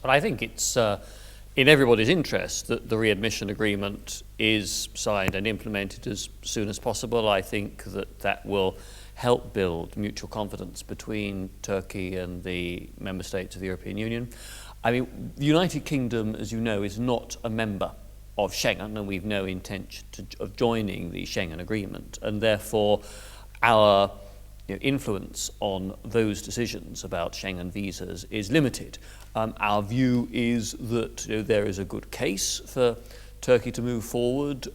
But I think it's in everybody's interest that the readmission agreement is signed and implemented as soon as possible. I think that will help build mutual confidence between Turkey and the member states of the European Union. I mean, the United Kingdom, as you know, is not a member of Schengen, and we've no intention of joining the Schengen agreement, and therefore our influence on those decisions about Schengen visas is limited. Our view is that there is a good case for Turkey to move forward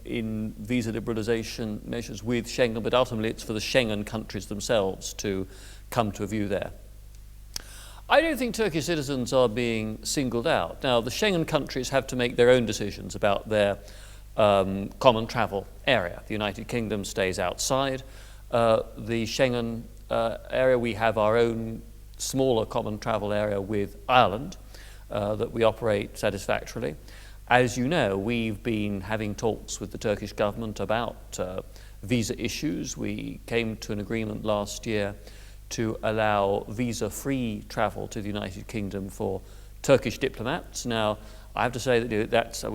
in visa liberalisation measures with Schengen, but ultimately it's for the Schengen countries themselves to come to a view there. I don't think Turkish citizens are being singled out. Now, the Schengen countries have to make their own decisions about their common travel area. The United Kingdom stays outside the Schengen area. We have our own smaller common travel area with Ireland that we operate satisfactorily. As you know, we've been having talks with the Turkish government about visa issues. We came to an agreement last year to allow visa-free travel to the United Kingdom for Turkish diplomats. Now, I have to say that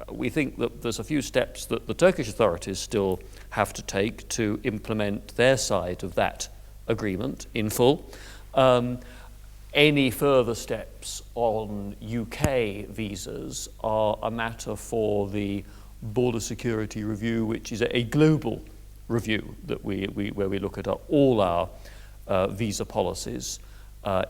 we think that there's a few steps that the Turkish authorities still have to take to implement their side of that agreement in full. Any further steps on UK visas are a matter for the Border Security Review, which is a global review that where we look at all our visa policies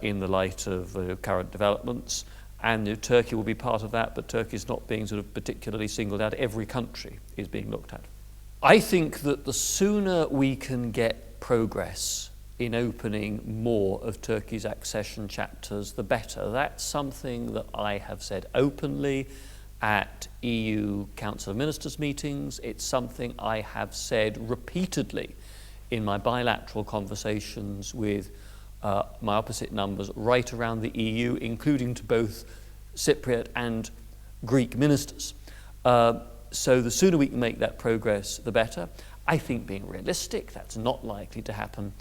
in the light of current developments. And Turkey will be part of that, but Turkey is not being sort of particularly singled out. Every country is being looked at. I think that the sooner we can get progress in opening more of Turkey's accession chapters, the better. That's something that I have said openly at EU Council of Ministers meetings. It's something I have said repeatedly in my bilateral conversations with my opposite numbers right around the EU, including to both Cypriot and Greek ministers. So the sooner we can make that progress, the better. I think, being realistic, that's not likely to happen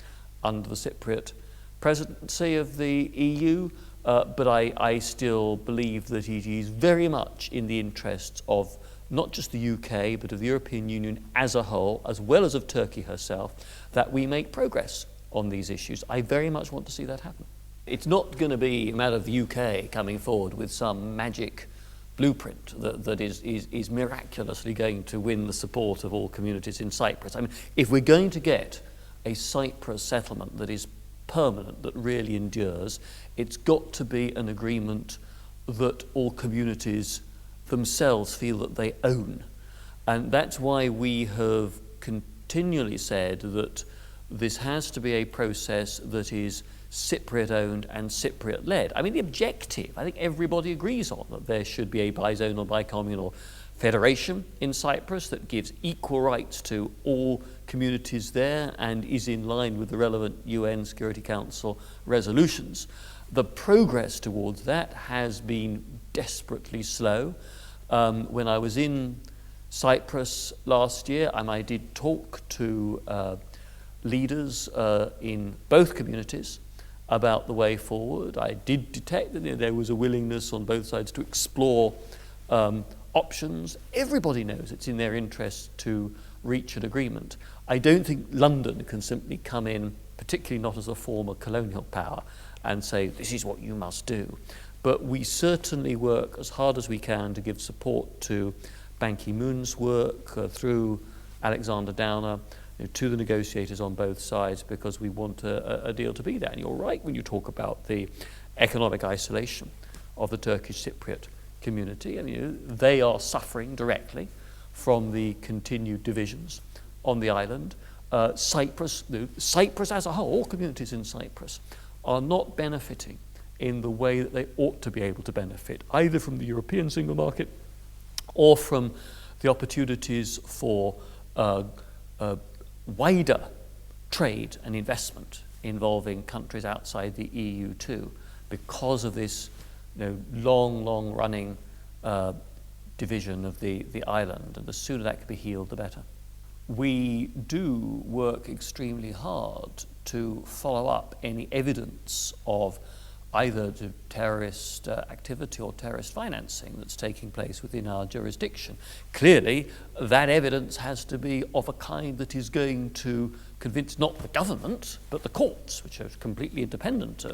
under the Cypriot presidency of the EU, but I still believe that it is very much in the interests of not just the UK, but of the European Union as a whole, as well as of Turkey herself, that we make progress on these issues. I very much want to see that happen. It's not going to be a matter of the UK coming forward with some magic blueprint that is miraculously going to win the support of all communities in Cyprus. I mean, if we're going to get a Cyprus settlement that is permanent, that really endures, it's got to be an agreement that all communities themselves feel that they own. And that's why we have continually said that this has to be a process that is Cypriot owned and Cypriot led. I mean, the objective, I think everybody agrees on, that there should be a bizonal, bicommunal federation in Cyprus that gives equal rights to all communities there and is in line with the relevant UN Security Council resolutions. The progress towards that has been desperately slow. When I was in Cyprus last year, and I did talk to leaders in both communities about the way forward, I did detect that there was a willingness on both sides to explore options. Everybody knows it's in their interest to reach an agreement. I don't think London can simply come in, particularly not as a former colonial power, and say, this is what you must do. But we certainly work as hard as we can to give support to Ban Ki-moon's work through Alexander Downer, to the negotiators on both sides, because we want a deal to be there. And you're right when you talk about the economic isolation of the Turkish Cypriot community. And they are suffering directly from the continued divisions on the island. Cyprus as a whole, all communities in Cyprus, are not benefiting in the way that they ought to be able to benefit, either from the European single market or from the opportunities for wider trade and investment involving countries outside the EU too, because of this long running division of the island. And the sooner that can be healed, the better. We do work extremely hard to follow up any evidence of either to terrorist activity or terrorist financing that's taking place within our jurisdiction. Clearly, that evidence has to be of a kind that is going to convince not the government, but the courts, which are completely independent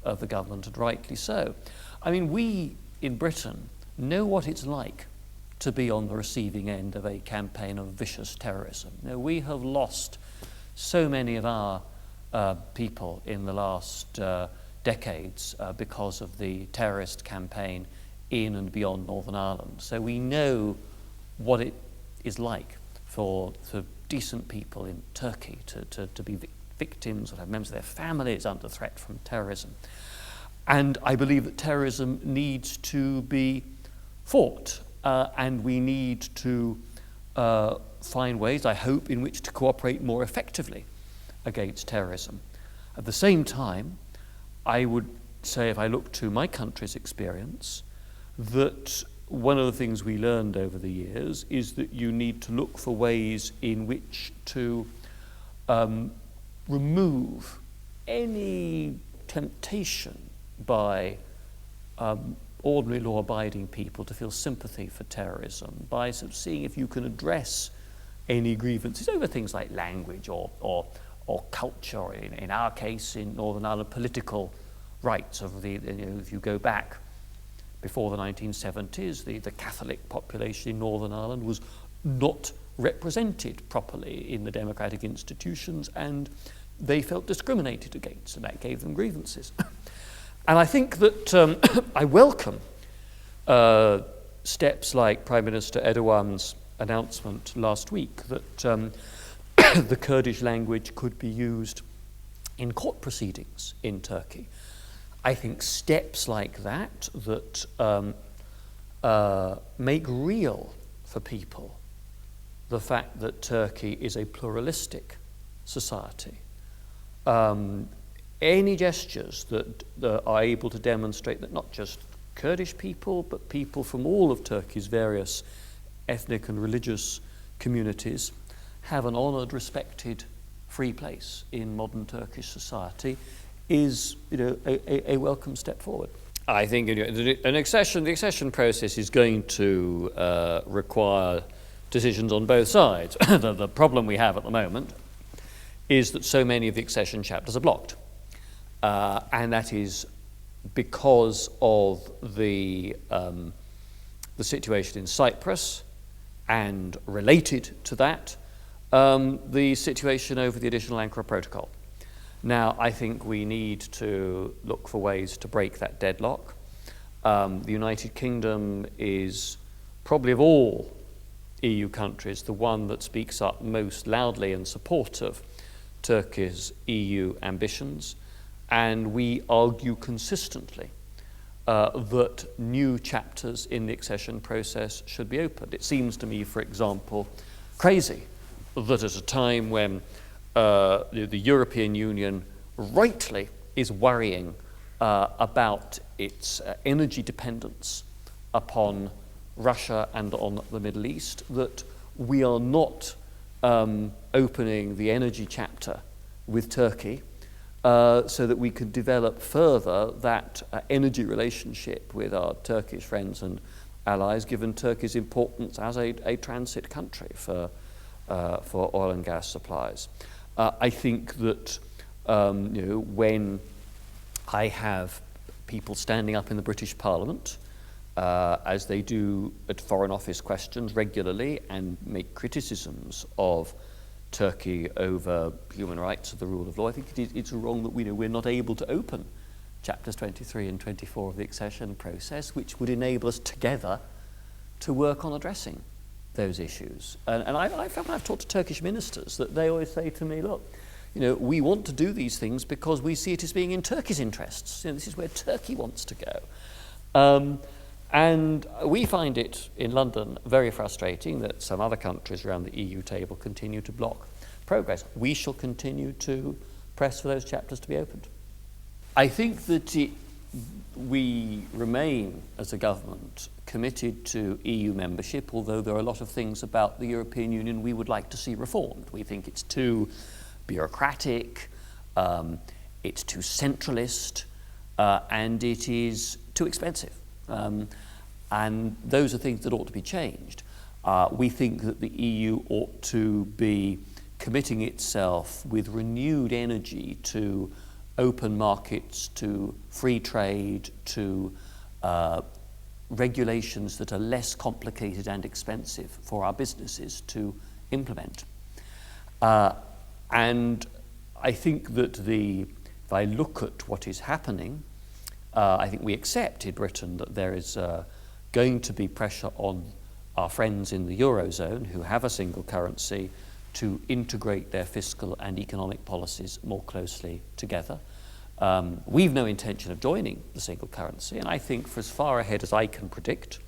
of the government, and rightly so. I mean, we in Britain know what it's like to be on the receiving end of a campaign of vicious terrorism. You know, we have lost so many of our people in the last decades because of the terrorist campaign in and beyond Northern Ireland. So we know what it is like for decent people in Turkey to be victims or have members of their families under threat from terrorism. And I believe that terrorism needs to be fought, and we need to find ways, I hope, in which to cooperate more effectively against terrorism. At the same time, I would say, if I look to my country's experience, that one of the things we learned over the years is that you need to look for ways in which to remove any temptation by ordinary law-abiding people to feel sympathy for terrorism, by sort of seeing if you can address any grievances over things like language or culture, or in our case in Northern Ireland, political rights of the, if you go back before the 1970s, the Catholic population in Northern Ireland was not represented properly in the democratic institutions, and they felt discriminated against, and that gave them grievances. And I think that I welcome steps like Prime Minister Erdogan's announcement last week that the Kurdish language could be used in court proceedings in Turkey. I think steps like that make real for people the fact that Turkey is a pluralistic society. Any gestures that are able to demonstrate that not just Kurdish people, but people from all of Turkey's various ethnic and religious communities have an honoured, respected, free place in modern Turkish society is, a welcome step forward. I think the accession process is going to require decisions on both sides. The problem we have at the moment is that so many of the accession chapters are blocked, and that is because of the situation in Cyprus, and related to that, the situation over the additional Ankara Protocol. Now, I think we need to look for ways to break that deadlock. The United Kingdom is probably of all EU countries the one that speaks up most loudly in support of Turkey's EU ambitions, and we argue consistently that new chapters in the accession process should be opened. It seems to me, for example, crazy that at a time when the European Union rightly is worrying about its energy dependence upon Russia and on the Middle East, that we are not opening the energy chapter with Turkey so that we could develop further that energy relationship with our Turkish friends and allies, given Turkey's importance as a transit country for oil and gas supplies. I think that when I have people standing up in the British Parliament, as they do at Foreign Office questions regularly, and make criticisms of Turkey over human rights or the rule of law, I think it's wrong that we're not able to open chapters 23 and 24 of the accession process, which would enable us together to work on addressing those issues. And I found when I've talked to Turkish ministers that they always say to me, look, we want to do these things because we see it as being in Turkey's interests. This is where Turkey wants to go. And we find it in London very frustrating that some other countries around the EU table continue to block progress. We shall continue to press for those chapters to be opened. I think that we remain, as a government, committed to EU membership, although there are a lot of things about the European Union we would like to see reformed. We think it's too bureaucratic, it's too centralist, and it is too expensive. And those are things that ought to be changed. We think that the EU ought to be committing itself with renewed energy to open markets, to free trade, to regulations that are less complicated and expensive for our businesses to implement. And I think that if I look at what is happening, I think we accept in Britain that there is going to be pressure on our friends in the Eurozone who have a single currency to integrate their fiscal and economic policies more closely together. We've no intention of joining the single currency, and I think for as far ahead as I can predict,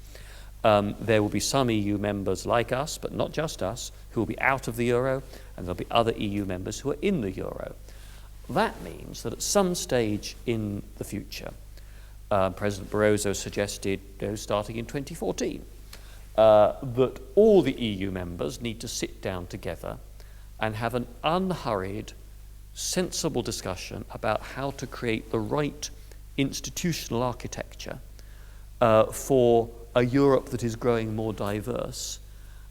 there will be some EU members like us, but not just us, who will be out of the euro, and there'll be other EU members who are in the euro. That means that at some stage in the future, President Barroso suggested, starting in 2014, that all the EU members need to sit down together and have an unhurried, sensible discussion about how to create the right institutional architecture for a Europe that is growing more diverse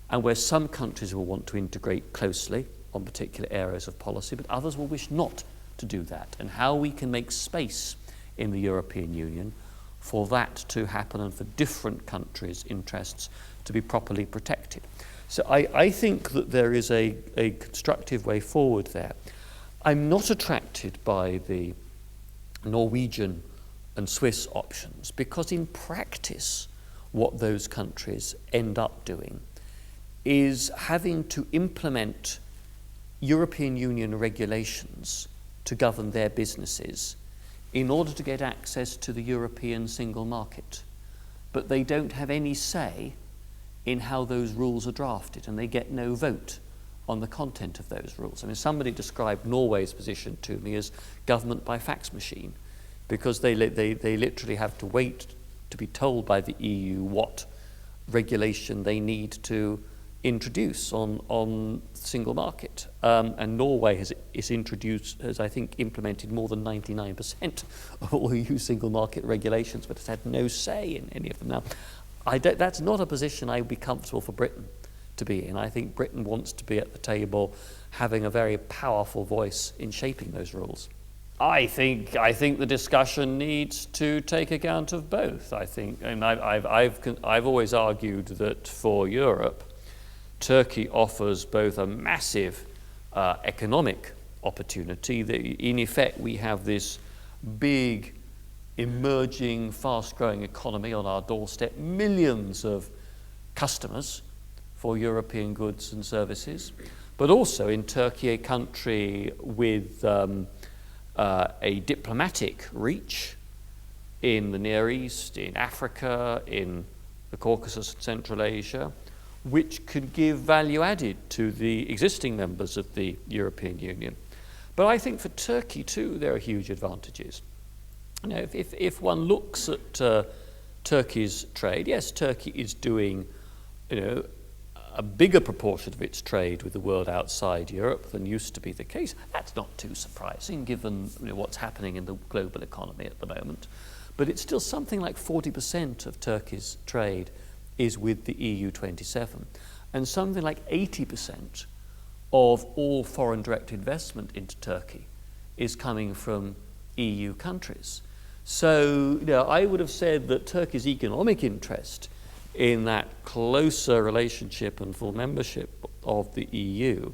and where some countries will want to integrate closely on particular areas of policy, but others will wish not to do that, and how we can make space in the European Union for that to happen and for different countries' interests to be properly protected. So I think that there is a constructive way forward there. I'm not attracted by the Norwegian and Swiss options because in practice what those countries end up doing is having to implement European Union regulations to govern their businesses in order to get access to the European single market. But they don't have any say in how those rules are drafted, and they get no vote on the content of those rules. I mean, somebody described Norway's position to me as government by fax machine, because they literally have to wait to be told by the EU what regulation they need to introduce on single market. And Norway has I think, implemented more than 99% of all EU single market regulations, but has had no say in any of them. Now, that's not a position I would be comfortable for Britain to be in. I think Britain wants to be at the table having a very powerful voice in shaping those rules. I think the discussion needs to take account of both. I think, and I've always argued that for Europe, Turkey offers both a massive economic opportunity. That in effect, we have this big, emerging, fast-growing economy on our doorstep, millions of customers for European goods and services, but also in Turkey, a country with a diplomatic reach in the Near East, in Africa, in the Caucasus and Central Asia, which could give value added to the existing members of the European Union. But I think for Turkey too, there are huge advantages. You know, if one looks at Turkey's trade, yes, Turkey is doing, a bigger proportion of its trade with the world outside Europe than used to be the case. That's not too surprising given what's happening in the global economy at the moment. But it's still something like 40% of Turkey's trade is with the EU 27, and something like 80% of all foreign direct investment into Turkey is coming from EU countries. So, I would have said that Turkey's economic interest in that closer relationship and full membership of the EU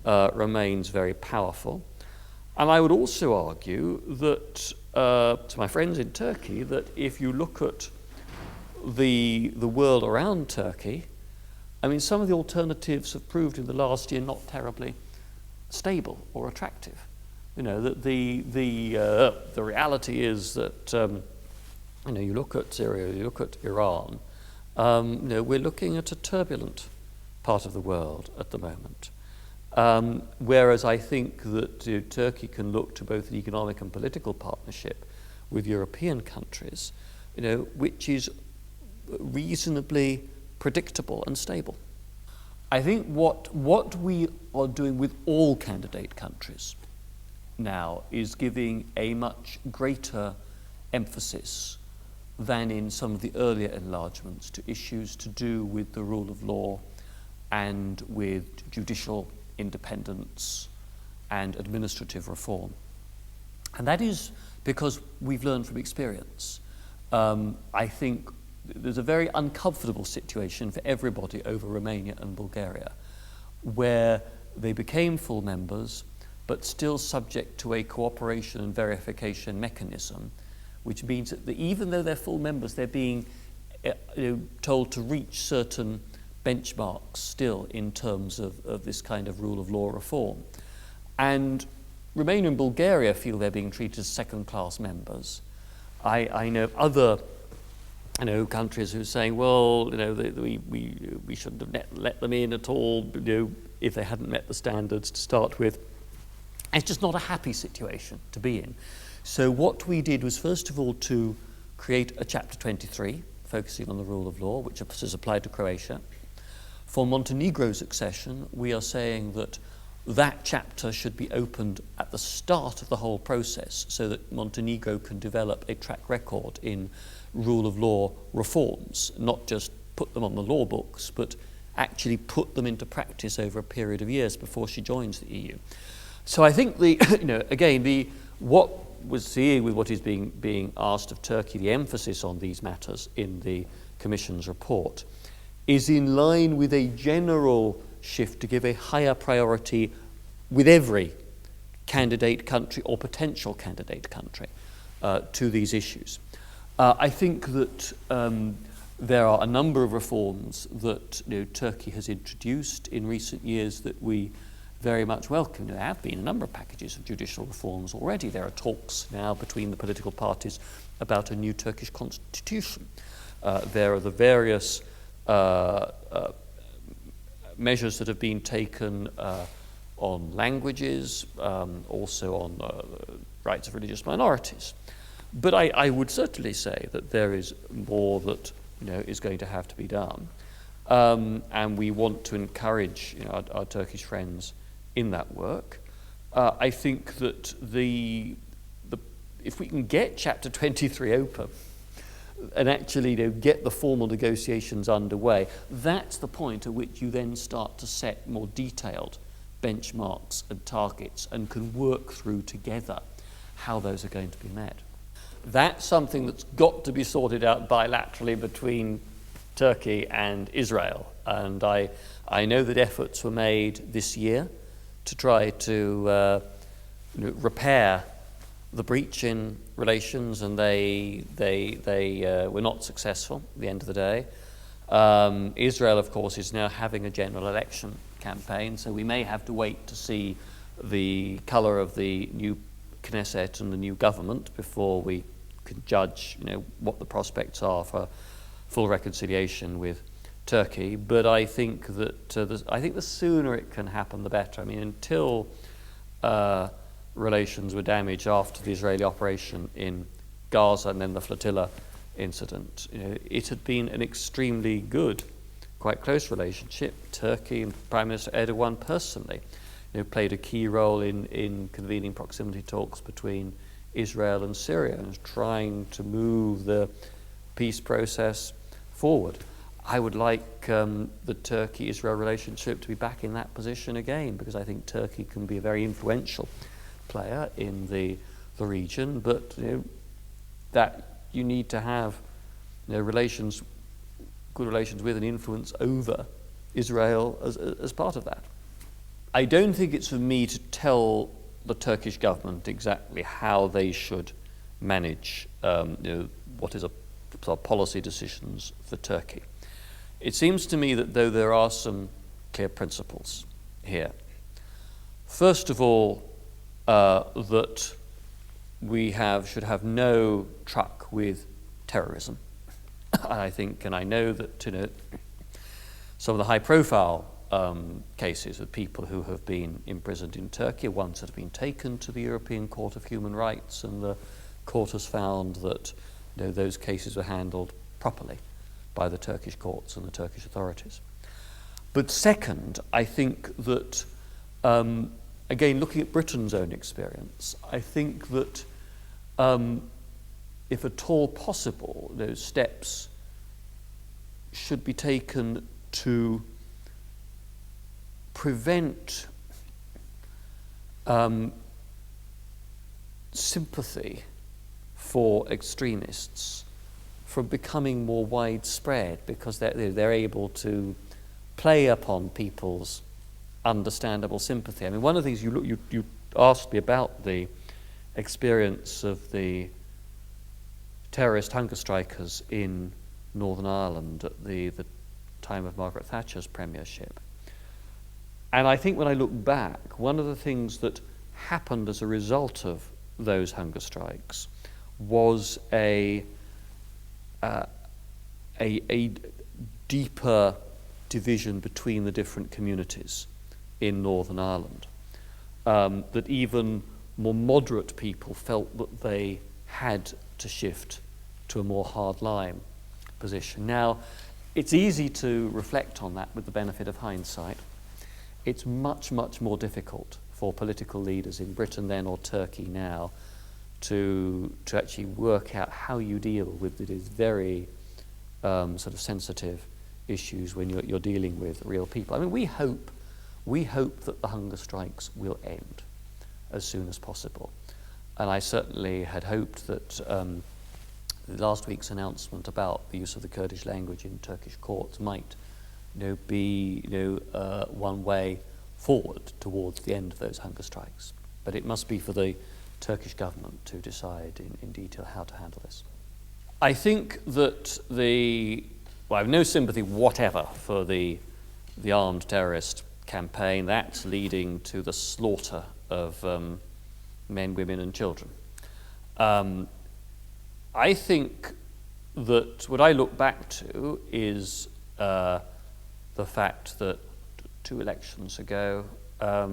remains very powerful. And I would also argue that, to my friends in Turkey, that if you look at the world around Turkey, I mean, some of the alternatives have proved in the last year not terribly stable or attractive. That the reality is that you look at Syria, you look at Iran. We're looking at a turbulent part of the world at the moment. Whereas I think that Turkey can look to both an economic and political partnership with European countries, which is reasonably predictable and stable. I think what we are doing with all candidate countries now is giving a much greater emphasis than in some of the earlier enlargements to issues to do with the rule of law and with judicial independence and administrative reform. And that is because we've learned from experience. I think there's a very uncomfortable situation for everybody over Romania and Bulgaria, where they became full members, but still subject to a cooperation and verification mechanism, which means that even though they're full members, they're being told to reach certain benchmarks still in terms of this kind of rule of law reform. And Romania and Bulgaria feel they're being treated as second-class members. I know other countries who are saying, well, we shouldn't have let them in at all, if they hadn't met the standards to start with. It's just not a happy situation to be in. So what we did was, first of all, to create a Chapter 23, focusing on the rule of law, which is applied to Croatia. For Montenegro's accession, we are saying that that chapter should be opened at the start of the whole process so that Montenegro can develop a track record in rule of law reforms, not just put them on the law books, but actually put them into practice over a period of years before she joins the EU. So I think what we're seeing with what is being asked of Turkey, the emphasis on these matters in the Commission's report, is in line with a general shift to give a higher priority with every candidate country or potential candidate country to these issues. I think that there are a number of reforms that Turkey has introduced in recent years that we very much welcome. There have been a number of packages of judicial reforms already. There are talks now between the political parties about a new Turkish constitution. There are the various measures that have been taken on languages, also on rights of religious minorities. But I would certainly say that there is more that is going to have to be done, and we want to encourage our Turkish friends in that work. I think that if we can get Chapter 23 open and actually get the formal negotiations underway, that's the point at which you then start to set more detailed benchmarks and targets and can work through together how those are going to be met. That's something that's got to be sorted out bilaterally between Turkey and Israel. And I know that efforts were made this year to try to repair the breach in relations, and they were not successful at the end of the day. Israel, of course, is now having a general election campaign, so we may have to wait to see the colour of the new Knesset and the new government before we can judge, what the prospects are for full reconciliation with Turkey. But I think that the sooner it can happen, the better. I mean, until relations were damaged after the Israeli operation in Gaza and then the flotilla incident, it had been an extremely good, quite close relationship. Turkey and Prime Minister Erdogan personally played a key role in convening proximity talks between Israel and Syria and trying to move the peace process forward. I would like the Turkey-Israel relationship to be back in that position again, because I think Turkey can be a very influential player in the region, but that you need to have good relations with and influence over Israel as part of that. I don't think it's for me to tell the Turkish government exactly how they should manage what is policy decisions for Turkey. It seems to me that though there are some clear principles here, first of all, that we should have no truck with terrorism. I think, and I know that some of the high-profile cases of people who have been imprisoned in Turkey, ones that have been taken to the European Court of Human Rights, and the court has found that those cases were handled properly by the Turkish courts and the Turkish authorities. But second, I think that, again, looking at Britain's own experience, I think that if at all possible, those steps should be taken to prevent sympathy for extremists from becoming more widespread, because they're able to play upon people's understandable sympathy. I mean, one of the things you asked me about the experience of the terrorist hunger strikers in Northern Ireland at the time of Margaret Thatcher's premiership. And I think when I look back, one of the things that happened as a result of those hunger strikes was a deeper division between the different communities in Northern Ireland. That even more moderate people felt that they had to shift to a more hardline position. Now, it's easy to reflect on that with the benefit of hindsight. It's much, much more difficult for political leaders in Britain then or Turkey now to actually work out how you deal with these very sort of sensitive issues when you're dealing with real people. I mean, we hope that the hunger strikes will end as soon as possible. And I certainly had hoped that last week's announcement about the use of the Kurdish language in Turkish courts might be one way forward towards the end of those hunger strikes. But it must be for the Turkish government to decide in detail how to handle this. I think that I have no sympathy whatever for the armed terrorist campaign. That's leading to the slaughter of men, women and children. I think that what I look back to is the fact that 2 elections ago, I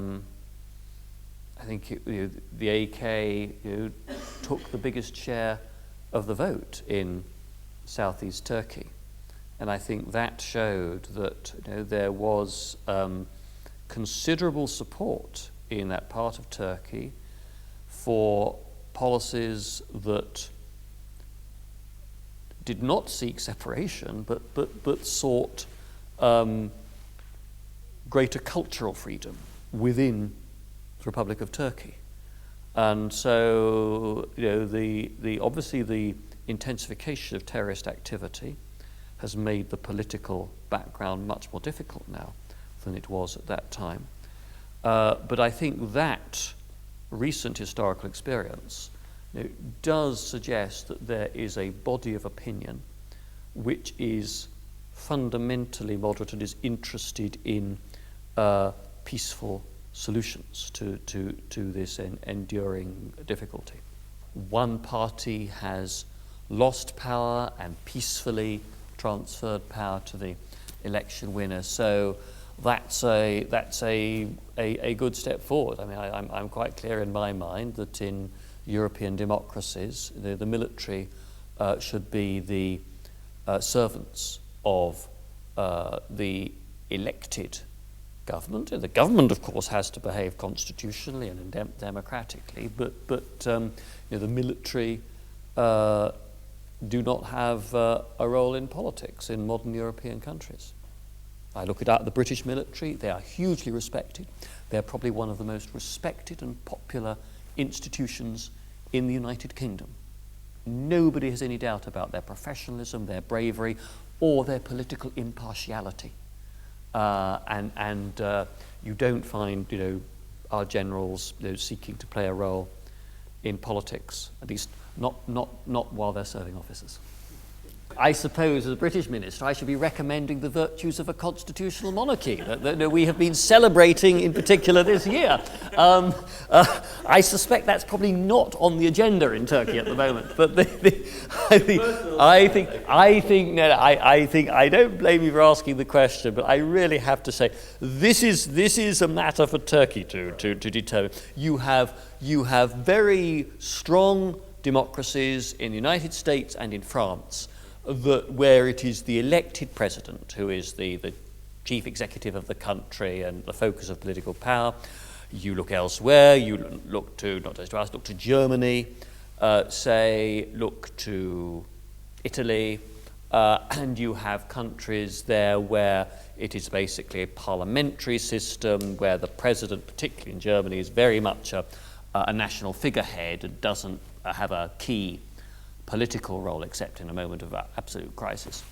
think the AK took the biggest share of the vote in southeast Turkey. And I think that showed that there was considerable support in that part of Turkey for policies that did not seek separation, but sought greater cultural freedom within the Republic of Turkey. And so, obviously the intensification of terrorist activity has made the political background much more difficult now than it was at that time. But I think that recent historical experience does suggest that there is a body of opinion which is fundamentally moderate and is interested in peaceful solutions to this enduring difficulty. One party has lost power and peacefully transferred power to the election winner, so that's a good step forward. I mean, I'm quite clear in my mind that in European democracies, the military should be the servants of the elected government. The government, of course, has to behave constitutionally and democratically, but the military do not have a role in politics in modern European countries. I look at the British military. They are hugely respected. They're probably one of the most respected and popular institutions in the United Kingdom. Nobody has any doubt about their professionalism, their bravery, or their political impartiality. And you don't find, our generals seeking to play a role in politics, at least not while they're serving officers. I suppose, as a British minister, I should be recommending the virtues of a constitutional monarchy that we have been celebrating in particular this year. I suspect that's probably not on the agenda in Turkey at the moment. But I don't blame you for asking the question, but I really have to say this is a matter for Turkey to determine. You have very strong democracies in the United States and in France, where it is the elected president who is the chief executive of the country and the focus of political power. You look elsewhere, you look to, not just to us, look to Germany, say, look to Italy, and you have countries there where it is basically a parliamentary system, where the president, particularly in Germany, is very much a national figurehead and doesn't have a key political role except in a moment of absolute crisis.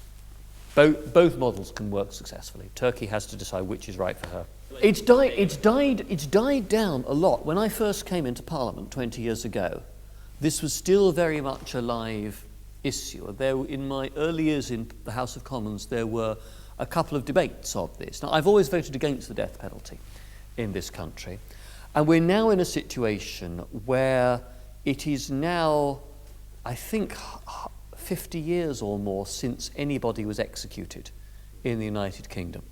Both models can work successfully. Turkey has to decide which is right for her. It's died down a lot. When I first came into Parliament 20 years ago, this was still very much a live issue. In my early years in the House of Commons, there were a couple of debates of this. Now, I've always voted against the death penalty in this country, and we're now in a situation where it is now, I think, 50 years or more since anybody was executed in the United Kingdom.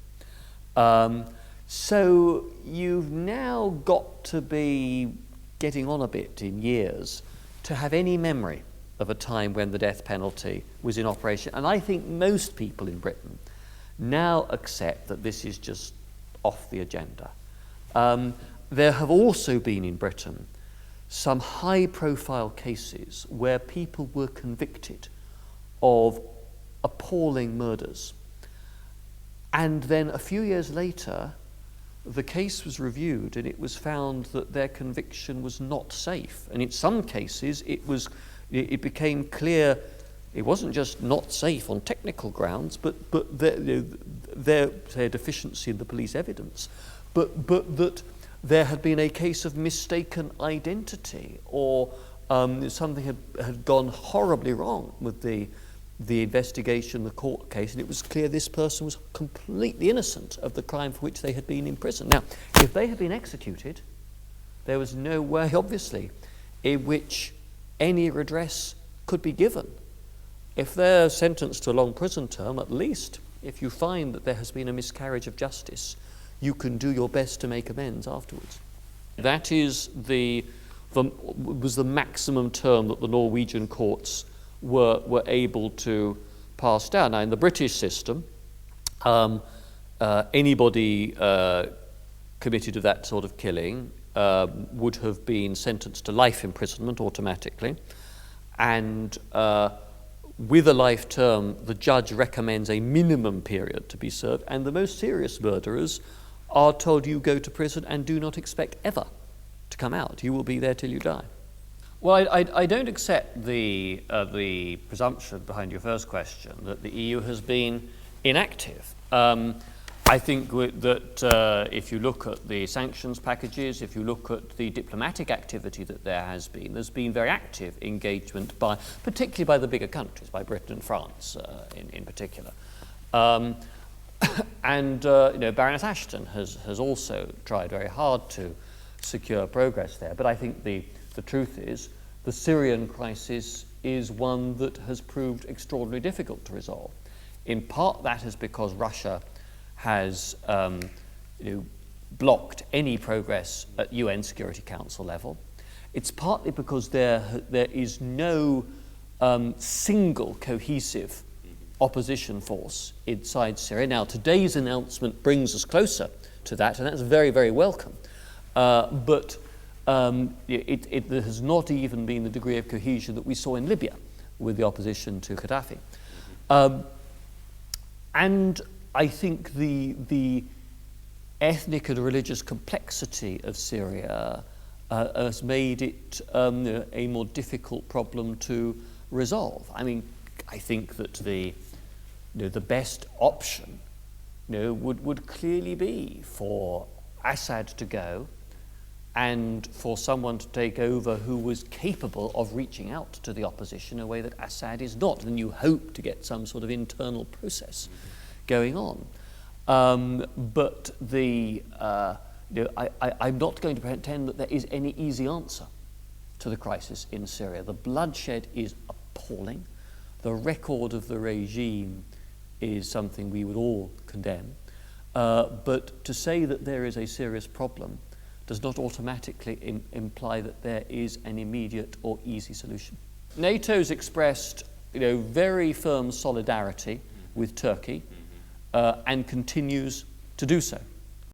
So you've now got to be getting on a bit in years to have any memory of a time when the death penalty was in operation. And I think most people in Britain now accept that this is just off the agenda. There have also been in Britain some high-profile cases where people were convicted of appalling murders. And then a few years later, the case was reviewed and it was found that their conviction was not safe. And in some cases, it became clear it wasn't just not safe on technical grounds, but their deficiency in the police evidence, but that there had been a case of mistaken identity, or something had gone horribly wrong with the investigation, the court case, and it was clear this person was completely innocent of the crime for which they had been imprisoned. Now, if they had been executed, there was no way, obviously, in which any redress could be given. If they're sentenced to a long prison term, at least, if you find that there has been a miscarriage of justice, you can do your best to make amends afterwards. That is was the maximum term that the Norwegian courts were able to pass down. Now, in the British system, anybody committed of that sort of killing would have been sentenced to life imprisonment automatically, and with a life term, the judge recommends a minimum period to be served, and the most serious murderers are told you go to prison and do not expect ever to come out. You will be there till you die. Well, I don't accept the presumption behind your first question that the EU has been inactive. I think that if you look at the sanctions packages, if you look at the diplomatic activity that there's been very active engagement particularly by the bigger countries, by Britain and France in particular. And Baroness Ashton has also tried very hard to secure progress there. But I think the truth is the Syrian crisis is one that has proved extraordinarily difficult to resolve. In part, that is because Russia has blocked any progress at UN Security Council level. It's partly because there is no single cohesive opposition force inside Syria. Now, today's announcement brings us closer to that, and that's very, very welcome. But there has not even been the degree of cohesion that we saw in Libya with the opposition to Gaddafi. And I think the ethnic and religious complexity of Syria has made it a more difficult problem to resolve. I mean, I think that the best option would clearly be for Assad to go and for someone to take over who was capable of reaching out to the opposition in a way that Assad is not. And you hope to get some sort of internal process going on. But I'm not going to pretend that there is any easy answer to the crisis in Syria. The bloodshed is appalling. The record of the regime is something we would all condemn. But to say that there is a serious problem does not automatically imply that there is an immediate or easy solution. NATO's expressed very firm solidarity with Turkey and continues to do so.